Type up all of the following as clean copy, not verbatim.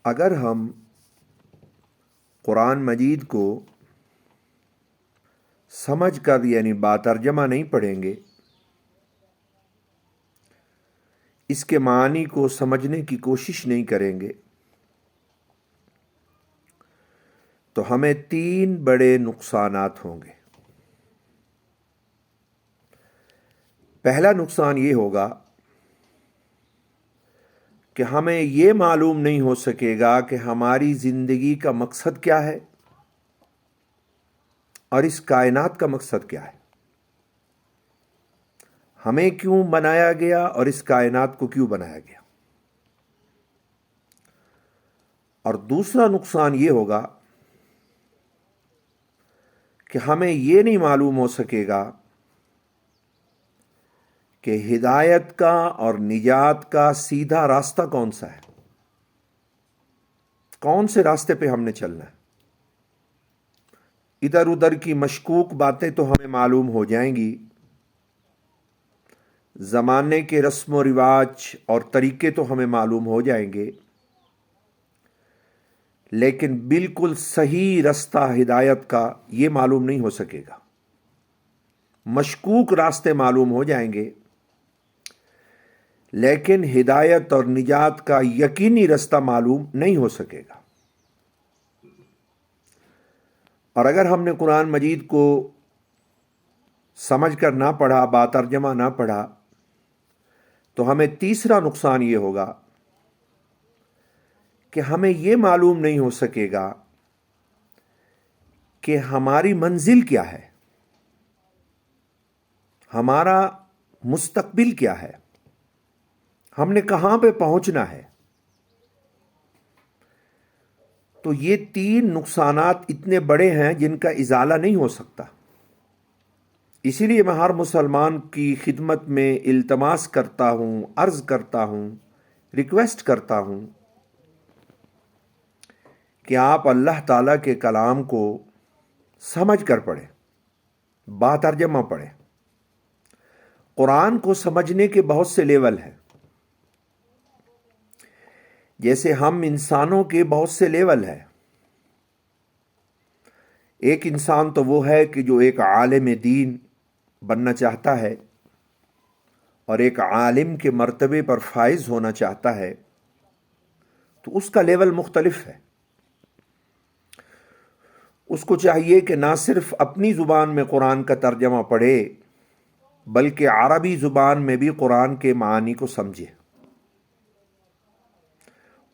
اگر ہم قرآن مجید کو سمجھ کر یعنی باترجمہ نہیں پڑھیں گے، اس کے معنی کو سمجھنے کی کوشش نہیں کریں گے، تو ہمیں 3 بڑے نقصانات ہوں گے۔ پہلا نقصان یہ ہوگا کہ ہمیں یہ معلوم نہیں ہو سکے گا کہ ہماری زندگی کا مقصد کیا ہے اور اس کائنات کا مقصد کیا ہے، ہمیں کیوں بنایا گیا اور اس کائنات کو کیوں بنایا گیا۔ اور دوسرا نقصان یہ ہوگا کہ ہمیں یہ نہیں معلوم ہو سکے گا کہ ہدایت کا اور نجات کا سیدھا راستہ کون سا ہے، کون سے راستے پہ ہم نے چلنا ہے۔ ادھر ادھر کی مشکوک باتیں تو ہمیں معلوم ہو جائیں گی، زمانے کے رسم و رواج اور طریقے تو ہمیں معلوم ہو جائیں گے، لیکن بالکل صحیح راستہ ہدایت کا یہ معلوم نہیں ہو سکے گا۔ مشکوک راستے معلوم ہو جائیں گے، لیکن ہدایت اور نجات کا یقینی راستہ معلوم نہیں ہو سکے گا۔ اور اگر ہم نے قرآن مجید کو سمجھ کر نہ پڑھا، باترجمہ نہ پڑھا، تو ہمیں تیسرا نقصان یہ ہوگا کہ ہمیں یہ معلوم نہیں ہو سکے گا کہ ہماری منزل کیا ہے، ہمارا مستقبل کیا ہے، ہم نے کہاں پہ پہنچنا ہے۔ تو یہ 3 نقصانات اتنے بڑے ہیں جن کا ازالہ نہیں ہو سکتا۔ اسی لیے میں ہر مسلمان کی خدمت میں التماس کرتا ہوں، عرض کرتا ہوں، ریکویسٹ کرتا ہوں کہ آپ اللہ تعالیٰ کے کلام کو سمجھ کر پڑھیں، باترجمہ پڑھیں۔ قرآن کو سمجھنے کے بہت سے لیول ہیں، جیسے ہم انسانوں کے بہت سے لیول ہیں۔ ایک انسان تو وہ ہے کہ جو ایک عالم دین بننا چاہتا ہے اور ایک عالم کے مرتبے پر فائز ہونا چاہتا ہے، تو اس کا لیول مختلف ہے۔ اس کو چاہیے کہ نہ صرف اپنی زبان میں قرآن کا ترجمہ پڑھے، بلکہ عربی زبان میں بھی قرآن کے معانی کو سمجھے،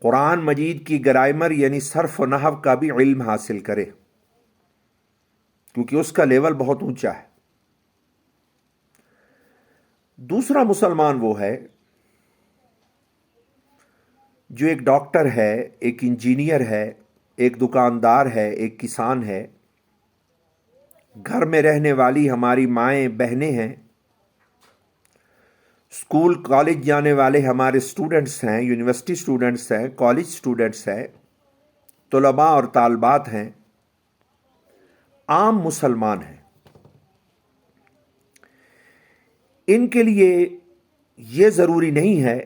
قرآن مجید کی گرامر یعنی صرف و نحو کا بھی علم حاصل کرے، کیونکہ اس کا لیول بہت اونچا ہے۔ دوسرا مسلمان وہ ہے جو ایک ڈاکٹر ہے، ایک انجینئر ہے، ایک دکاندار ہے، ایک کسان ہے، گھر میں رہنے والی ہماری مائیں بہنیں ہیں، اسکول کالج جانے والے ہمارے اسٹوڈنٹس ہیں، یونیورسٹی اسٹوڈنٹس ہیں، کالج اسٹوڈنٹس ہیں، طلباء اور طالبات ہیں، عام مسلمان ہیں۔ ان کے لیے یہ ضروری نہیں ہے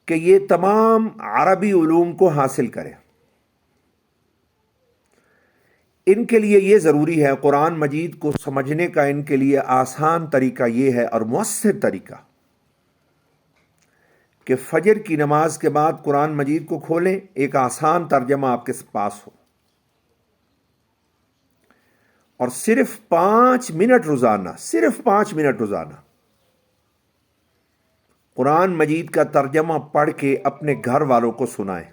کہ یہ تمام عربی علوم کو حاصل کریں۔ ان کے لیے یہ ضروری ہے، قرآن مجید کو سمجھنے کا ان کے لیے آسان طریقہ یہ ہے اور مؤثر طریقہ کہ فجر کی نماز کے بعد قرآن مجید کو کھولیں، ایک آسان ترجمہ آپ کے پاس ہو، اور صرف 5 منٹ روزانہ، صرف 5 منٹ روزانہ قرآن مجید کا ترجمہ پڑھ کے اپنے گھر والوں کو سنائیں،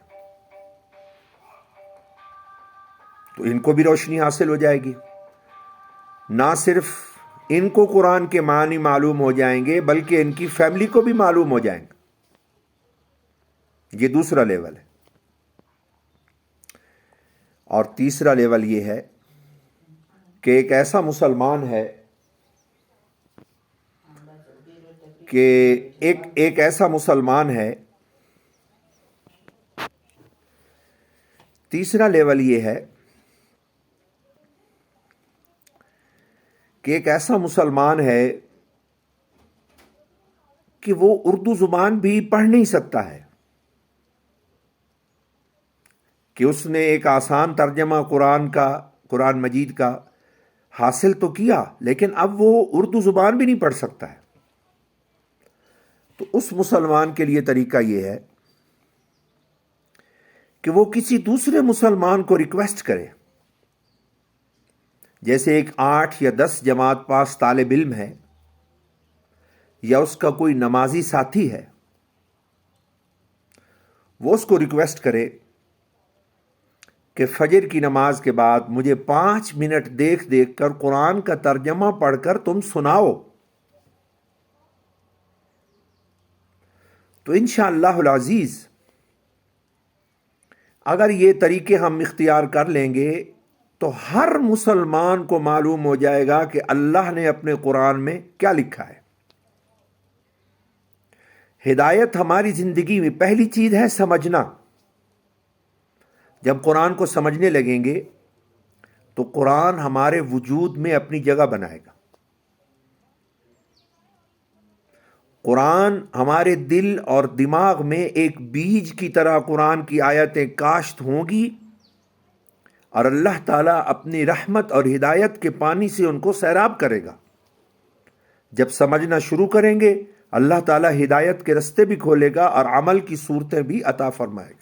تو ان کو بھی روشنی حاصل ہو جائے گی۔ نہ صرف ان کو قرآن کے معنی معلوم ہو جائیں گے، بلکہ ان کی فیملی کو بھی معلوم ہو جائیں گے۔ یہ دوسرا لیول ہے۔ اور تیسرا لیول یہ ہے کہ ایک ایسا مسلمان ہے کہ ایک ایسا مسلمان ہے، تیسرا لیول یہ ہے کہ ایک ایسا مسلمان ہے کہ وہ اردو زبان بھی پڑھ نہیں سکتا ہے، کہ اس نے ایک آسان ترجمہ قرآن مجید کا حاصل تو کیا، لیکن اب وہ اردو زبان بھی نہیں پڑھ سکتا ہے. تو اس مسلمان کے لیے طریقہ یہ ہے کہ وہ کسی دوسرے مسلمان کو ریکویسٹ کرے. جیسے ایک 8 یا 10 جماعت پاس طالب علم ہے، یا اس کا کوئی نمازی ساتھی ہے، وہ اس کو ریکویسٹ کرے کہ فجر کی نماز کے بعد مجھے 5 منٹ دیکھ دیکھ کر قرآن کا ترجمہ پڑھ کر تم سناؤ. تو انشاءاللہ العزیز اگر یہ طریقے ہم اختیار کر لیں گے تو ہر مسلمان کو معلوم ہو جائے گا کہ اللہ نے اپنے قرآن میں کیا لکھا ہے. ہدایت ہماری زندگی میں پہلی چیز ہے سمجھنا. جب قرآن کو سمجھنے لگیں گے تو قرآن ہمارے وجود میں اپنی جگہ بنائے گا. قرآن ہمارے دل اور دماغ میں ایک بیج کی طرح قرآن کی آیتیں کاشت ہوں گی، اور اللہ تعالیٰ اپنی رحمت اور ہدایت کے پانی سے ان کو سیراب کرے گا. جب سمجھنا شروع کریں گے اللہ تعالیٰ ہدایت کے رستے بھی کھولے گا اور عمل کی صورتیں بھی عطا فرمائے گا.